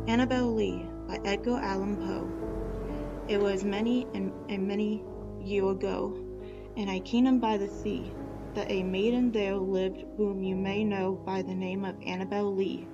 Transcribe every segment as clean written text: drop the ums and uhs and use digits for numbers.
Annabel Lee by Edgar Allan Poe. It was many and many year ago, in a kingdom by the sea, that a maiden there lived whom you may know by the name of Annabel Lee.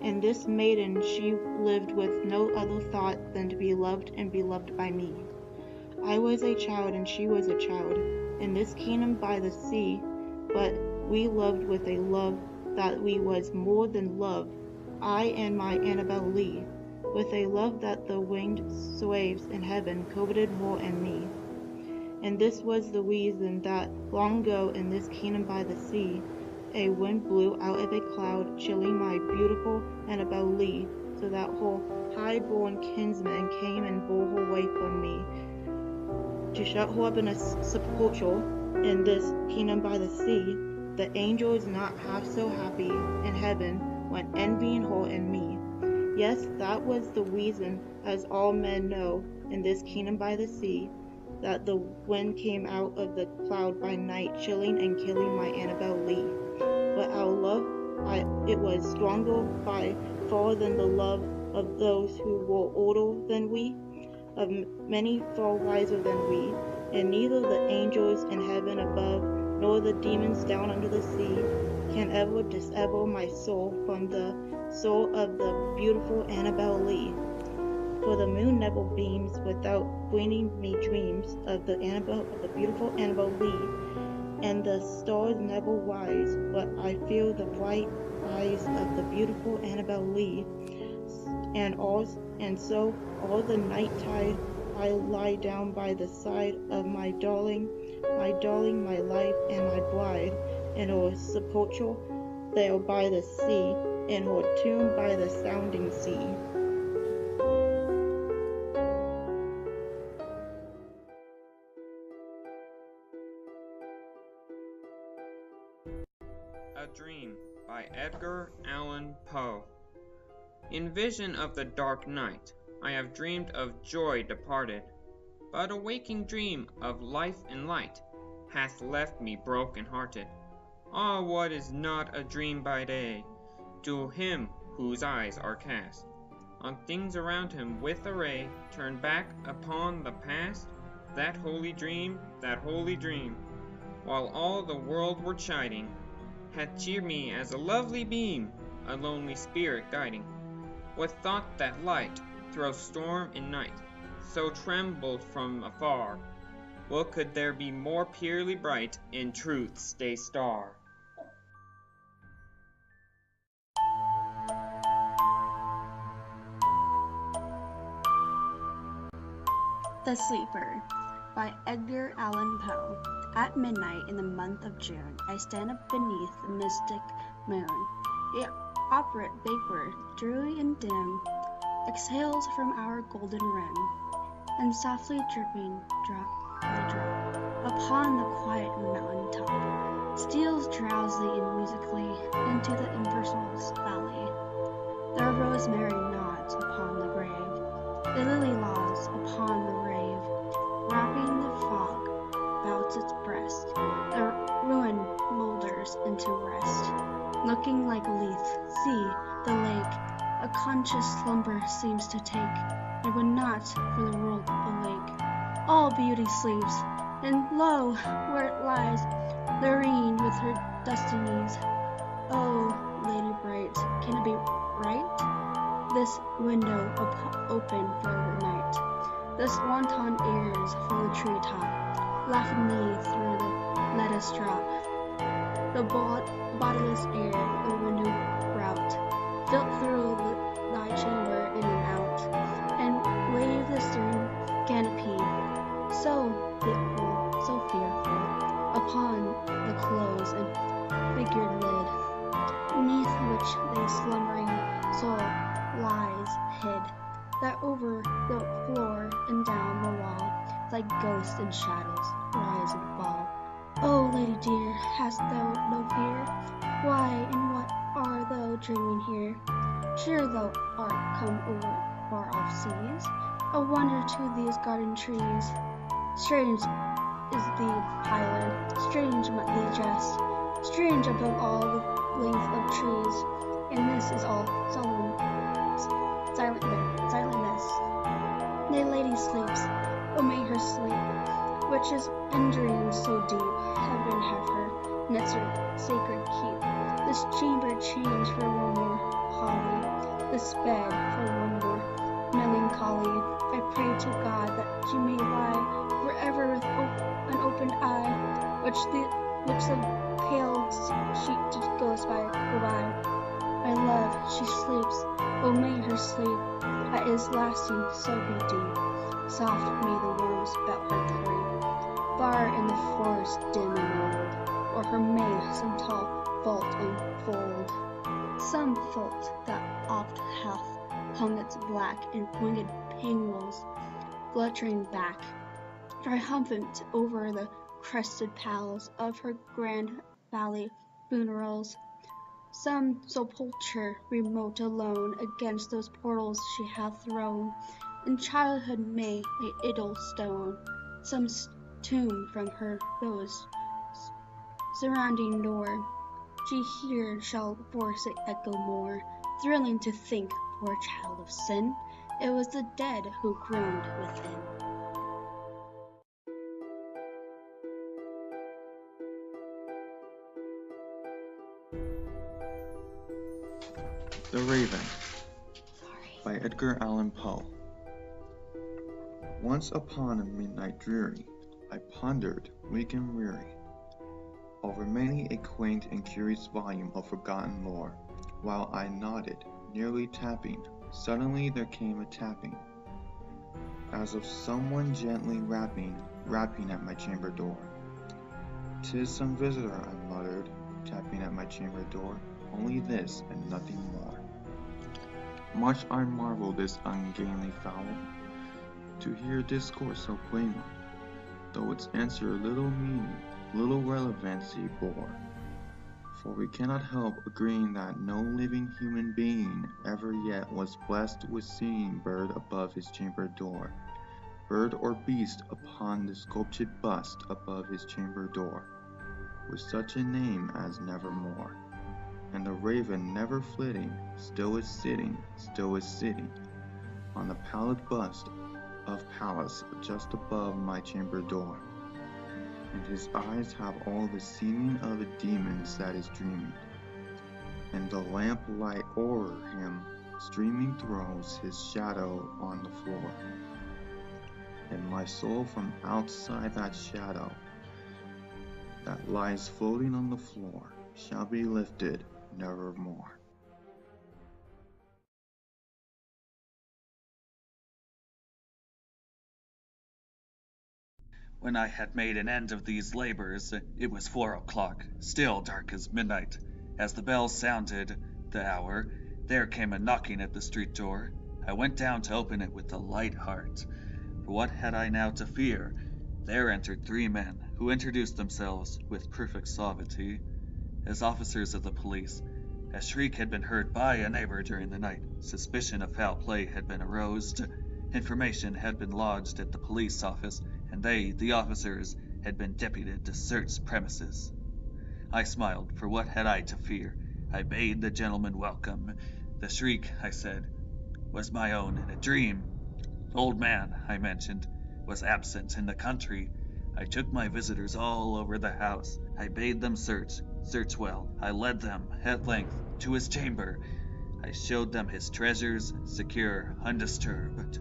And this maiden she lived with no other thought than to be loved and beloved by me. I was a child and she was a child, in this kingdom by the sea, but we loved with a love that we was more than love, I and my Annabel Lee, with a love that the winged slaves in heaven coveted more in me. And this was the reason that long ago in this kingdom by the sea, a wind blew out of a cloud, chilling my beautiful Annabel Lee, so that her high-born kinsman came and bore her away from me, to shut her up in a sepulchre in this kingdom by the sea. The angels not half so happy in heaven when envying her and me. Yes, that was the reason, as all men know, in this kingdom by the sea, that the wind came out of the cloud by night, chilling and killing my Annabel Lee. But our love, it was stronger by far than the love of those who were older than we, of many far wiser than we, and neither the angels in heaven above nor the demons down under the sea can ever disable my soul from the soul of the beautiful Annabel Lee. For the moon never beams without bringing me dreams of the beautiful Annabel Lee, and the stars never rise, but I feel the bright eyes of the beautiful Annabel Lee, and so all the night tide I lie down by the side of my darling, my life and my bride, in her sepulchre there by the sea, in her tomb by the sounding sea. A Dream by Edgar Allan Poe. In vision of the dark night, I have dreamed of joy departed, but a waking dream of life and light hath left me broken-hearted. Ah, what is not a dream by day, to him whose eyes are cast on things around him with a ray, turn back upon the past? That holy dream, while all the world were chiding, hath cheered me as a lovely beam, a lonely spirit guiding, with thought that light through storm and night, so trembled from afar. What could there be more purely bright in truth's day star? The Sleeper by Edgar Allan Poe. At midnight in the month of June, I stand up beneath the mystic moon. The opera vapor, dreary and dim, exhales from our golden rim, and softly dripping, drop by drop, upon the quiet mountain top, steals drowsily and musically into the impersonal valley. The rosemary nods upon the grave, the lily laws upon the rave, wrapping the fog about its breast. The ruin moulders into rest, looking like a leaf. See, the lake, a conscious slumber seems to take, and would not for the world awake. All beauty sleeps, and lo, where it lies, luring with her destinies. Oh, lady bright, can it be right? This window open for the night, this wanton airs from the treetop, laughingly through the lettuce drop. The bodiless air of window rout, filth through thy chamber in and out, and wave the stirring canopy, so fitful, so fearful, upon the close and figured lid, beneath which the slumbering soul lies hid, that over the floor and down the wall, like ghosts and shadows, rise and fall. Oh, lady dear, hast thou no fear? Why and what art thou dreaming here? Sure thou art come over far-off seas, a wonder to these garden trees. Strange is the pilot, strange what they jest, strange above all the length of trees, and this is all solemn silentness. Nay, lady sleeps, oh may her sleep, which is in dreams so deep, heaven have her in its sacred keep. This chamber change for one more holly, this bed for one more melancholy. I pray to God that she may lie forever with an open eye, which the pale sheet goes by. My love, she sleeps, oh may her sleep, that is lasting so be deep. Soft may the worms about her creep, far in the forest dim and old, or her may some tall vault unfold. Some vault that oft hath hung its black and winged pinwheels, fluttering back, triumphant over the crested palace of her grand valley funerals. Some sepulchre remote alone against those portals she hath thrown. In childhood may a idle stone, some tomb from her those surrounding door, she here shall force it echo more, thrilling to think, poor child of sin, it was the dead who groaned within. The Raven by Edgar Allan Poe. Once upon a midnight dreary, I pondered, weak and weary, over many a quaint and curious volume of forgotten lore. While I nodded, nearly tapping, suddenly there came a tapping, as of someone gently rapping at my chamber door. "'Tis some visitor," I muttered, tapping at my chamber door, "only this and nothing more." Much I marveled this ungainly fowl, to hear discourse so plainly, though its answer little meaning, little relevancy bore. For we cannot help agreeing that no living human being ever yet was blessed with seeing bird above his chamber door, bird or beast upon the sculptured bust above his chamber door, with such a name as Nevermore. And the raven never flitting, still is sitting, on the pallid bust of Pallas just above my chamber door. And his eyes have all the seeming of a demon's that is dreaming, and the lamp light o'er him streaming throws his shadow on the floor. And my soul from outside that shadow that lies floating on the floor shall be lifted nevermore. When I had made an end of these labors, it was 4 o'clock, still dark as midnight. As the bell sounded the hour, there came a knocking at the street door. I went down to open it with a light heart, for what had I now to fear? There entered 3 men, who introduced themselves with perfect suavity as officers of the police. A shriek had been heard by a neighbor during the night. Suspicion of foul play had been aroused. Information had been lodged at the police office, and they, the officers, had been deputed to search premises. I smiled, for what had I to fear? I bade the gentleman welcome. The shriek, I said, was my own in a dream. Old man, I mentioned, was absent in the country. I took my visitors all over the house. I bade them search well. I led them, at length, to his chamber. I showed them his treasures, secure, undisturbed.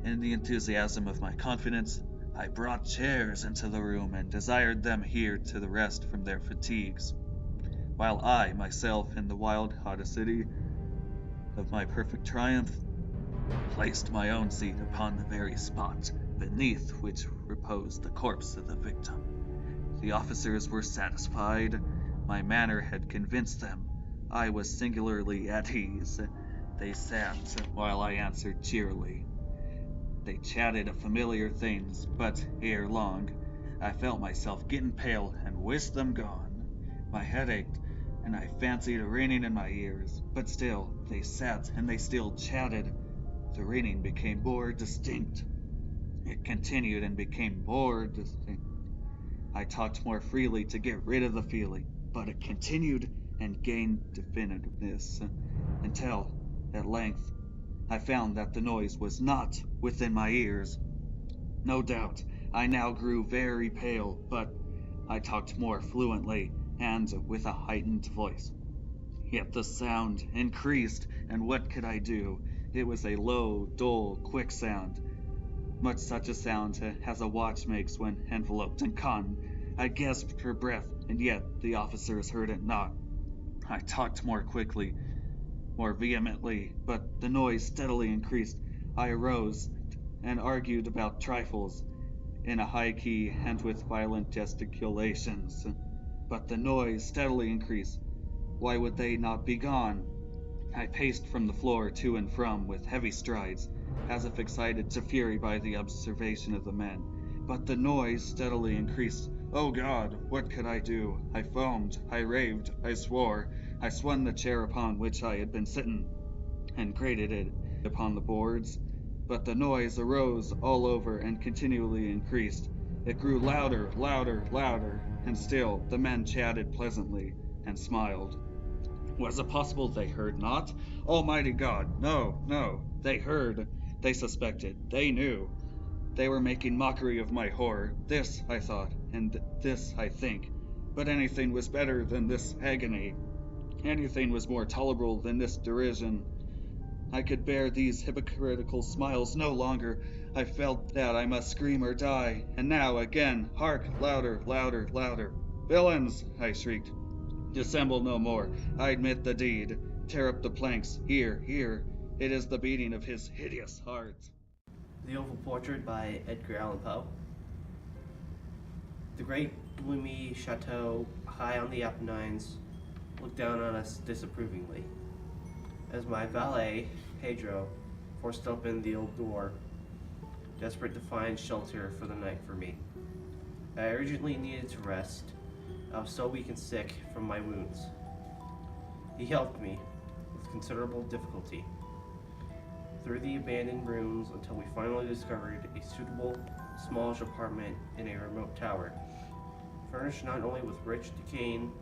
In the enthusiasm of my confidence, I brought chairs into the room and desired them here to the rest from their fatigues, while I, myself, in the wild audacity of my perfect triumph, placed my own seat upon the very spot beneath which reposed the corpse of the victim. The officers were satisfied. My manner had convinced them. I was singularly at ease. They sat while I answered cheerily. They chatted of familiar things, but ere long, I felt myself getting pale and wished them gone. My head ached, and I fancied a ringing in my ears, but still they sat and they still chatted. The ringing became more distinct. It continued and became more distinct. I talked more freely to get rid of the feeling, but it continued and gained definitiveness, until, at length, I found that the noise was not within my ears. No doubt, I now grew very pale, but I talked more fluently and with a heightened voice. Yet the sound increased, and what could I do? It was a low, dull, quick sound, much such a sound as a watch makes when enveloped in cotton. I gasped for breath, and yet the officers heard it not. I talked more quickly, more vehemently, but the noise steadily increased. I arose and argued about trifles in a high key and with violent gesticulations, but the noise steadily increased. Why would they not be gone? I paced from the floor to and from with heavy strides, as if excited to fury by the observation of the men. But the noise steadily increased. Oh God, what could I do? I foamed, I raved, I swore. I swung the chair upon which I had been sitting, and grated it upon the boards. But the noise arose all over and continually increased. It grew louder, louder, louder, and still the men chatted pleasantly and smiled. Was it possible they heard not? Almighty God, no, no. They heard, they suspected, they knew. They were making mockery of my horror. This, I thought, and this, I think. But anything was better than this agony. Anything was more tolerable than this derision. I could bear these hypocritical smiles no longer. I felt that I must scream or die. And now, again, hark, louder, louder, louder. Villains, I shrieked. Dissemble no more. I admit the deed. Tear up the planks. Here, here. It is the beating of his hideous heart. The Oval Portrait by Edgar Allan Poe. The great gloomy chateau, high on the Apennines, looked down on us disapprovingly. As my valet, Pedro, forced open the old door, desperate to find shelter for the night for me. I urgently needed to rest. I was so weak and sick from my wounds. He helped me, with considerable difficulty, through the abandoned rooms until we finally discovered a suitable, smallish apartment in a remote tower, furnished not only with rich, decaying,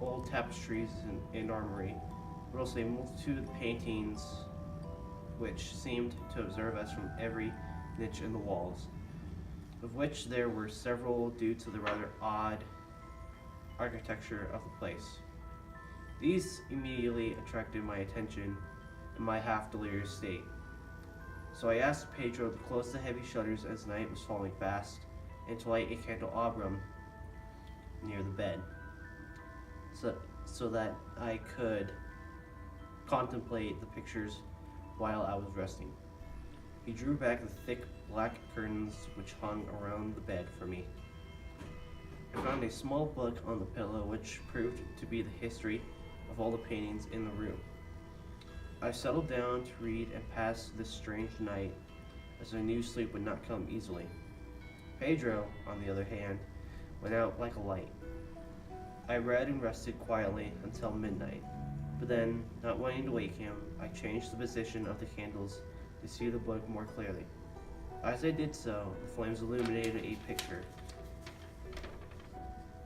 old tapestries and armory, but also a multitude of paintings which seemed to observe us from every niche in the walls, of which there were several due to the rather odd architecture of the place. These immediately attracted my attention in my half-delirious state, so I asked Pedro to close the heavy shutters as night was falling fast, and to light a candelabrum near the bed, so that I could contemplate the pictures while I was resting. He drew back the thick black curtains which hung around the bed for me. I found a small book on the pillow which proved to be the history of all the paintings in the room. I settled down to read and pass this strange night, as I knew sleep would not come easily. Pedro, on the other hand, went out like a light. I read and rested quietly until midnight, but then, not wanting to wake him, I changed the position of the candles to see the book more clearly. As I did so, the flames illuminated a picture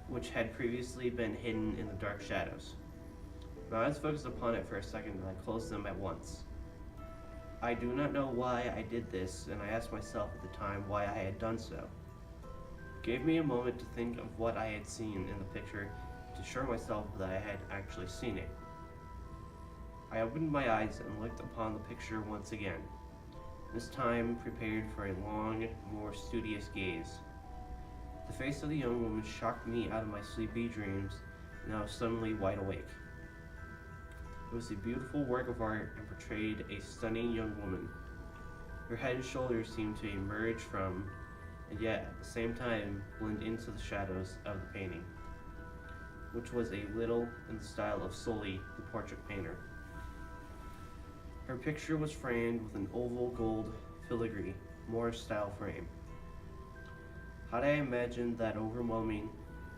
which had previously been hidden in the dark shadows. My eyes focused upon it for a second, and I closed them at once. I do not know why I did this, and I asked myself at the time why I had done so. It gave me a moment to think of what I had seen in the picture, to assure myself that I had actually seen it. I opened my eyes and looked upon the picture once again, this time prepared for a long, more studious gaze. The face of the young woman shocked me out of my sleepy dreams, and I was suddenly wide awake. It was a beautiful work of art and portrayed a stunning young woman. Her head and shoulders seemed to emerge from, and yet at the same time blend into the shadows of the painting, which was a little in the style of Sully, the portrait painter. Her picture was framed with an oval gold filigree, Moorish-style frame. Had I imagined that overwhelming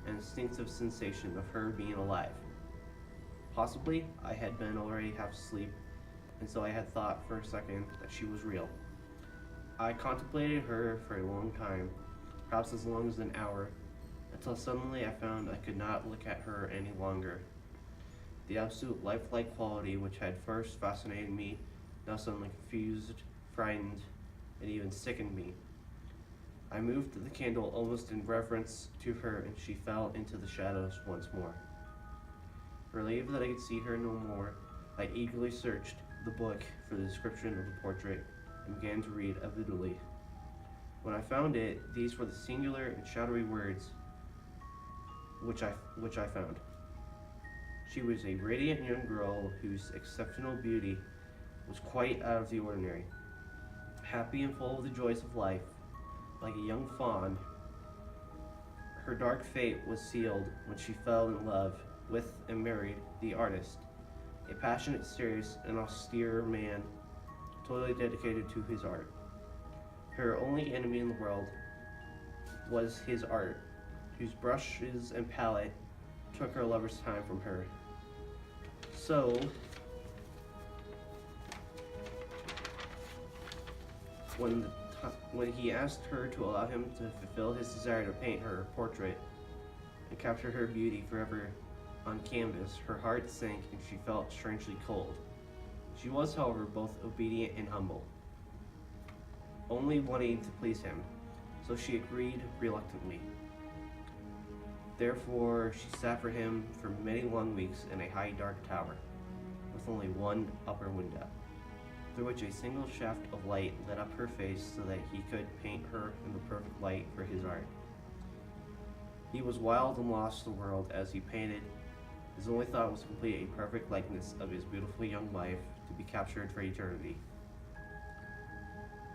and instinctive sensation of her being alive? Possibly I had been already half asleep, and so I had thought for a second that she was real. I contemplated her for a long time, perhaps as long as an hour, until suddenly I found I could not look at her any longer. The absolute lifelike quality which had first fascinated me now suddenly confused, frightened, and even sickened me. I moved the candle almost in reverence to her, and she fell into the shadows once more. Relieved that I could see her no more, I eagerly searched the book for the description of the portrait and began to read avidly. When I found it, these were the singular and shadowy words which I found. She was a radiant young girl whose exceptional beauty was quite out of the ordinary. Happy and full of the joys of life, like a young fawn, her dark fate was sealed when she fell in love with and married the artist, a passionate, serious, and austere man, totally dedicated to his art. Her only enemy in the world was his art, whose brushes and palette took her lover's time from her. So, when he asked her to allow him to fulfill his desire to paint her portrait and capture her beauty forever on canvas, her heart sank and she felt strangely cold. She was, however, both obedient and humble, only wanting to please him, so she agreed reluctantly. Therefore, she sat for him for many long weeks in a high dark tower, with only one upper window, through which a single shaft of light lit up her face so that he could paint her in the perfect light for his art. He was wild and lost to the world as he painted. His only thought was to complete a perfect likeness of his beautiful young wife to be captured for eternity.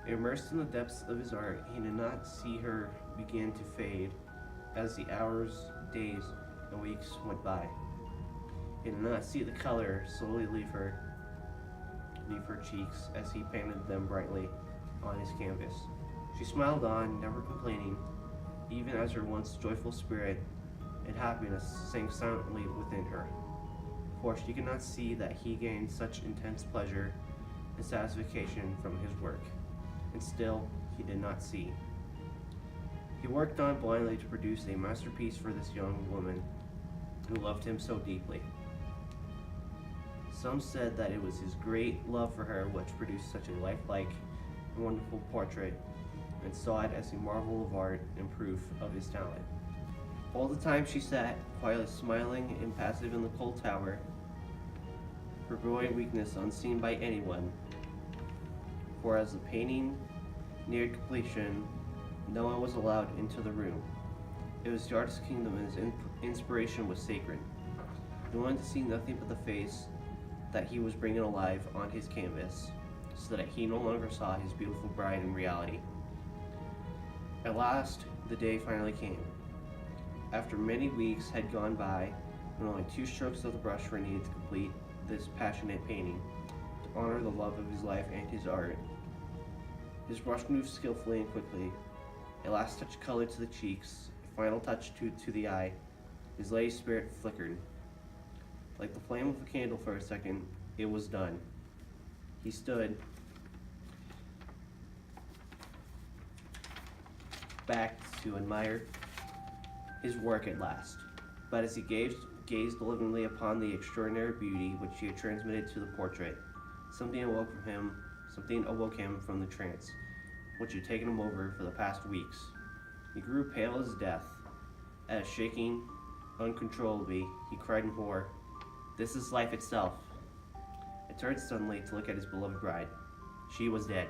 Immersed in the depths of his art, he did not see her begin to fade as the hours, days, and weeks went by. He did not see the color slowly leave her cheeks as he painted them brightly on his canvas. She smiled on, never complaining, even as her once joyful spirit and happiness sank silently within her, for she could not see that he gained such intense pleasure and satisfaction from his work, and still he did not see. He worked on blindly to produce a masterpiece for this young woman who loved him so deeply. Some said that it was his great love for her which produced such a lifelike and wonderful portrait, and saw it as a marvel of art and proof of his talent. All the time she sat, quietly smiling and passive in the cold tower, her growing weakness unseen by anyone, for as the painting neared completion, no one was allowed into the room. It was the artist's kingdom and his inspiration was sacred. He wanted to see nothing but the face that he was bringing alive on his canvas, so that he no longer saw his beautiful bride in reality. At last, the day finally came. After many weeks had gone by, and only 2 strokes of the brush were needed to complete this passionate painting, to honor the love of his life and his art. His brush moved skillfully and quickly. A last touch of color to the cheeks, a final touch to the eye. His lady's spirit flickered. Like the flame of a candle for a second, it was done. He stood back to admire his work at last. But as he gazed lovingly upon the extraordinary beauty which he had transmitted to the portrait, something awoke him from the trance which had taken him over for the past weeks. He grew pale as death. As shaking uncontrollably, he cried in horror, "This is life itself." I turned suddenly to look at his beloved bride. She was dead.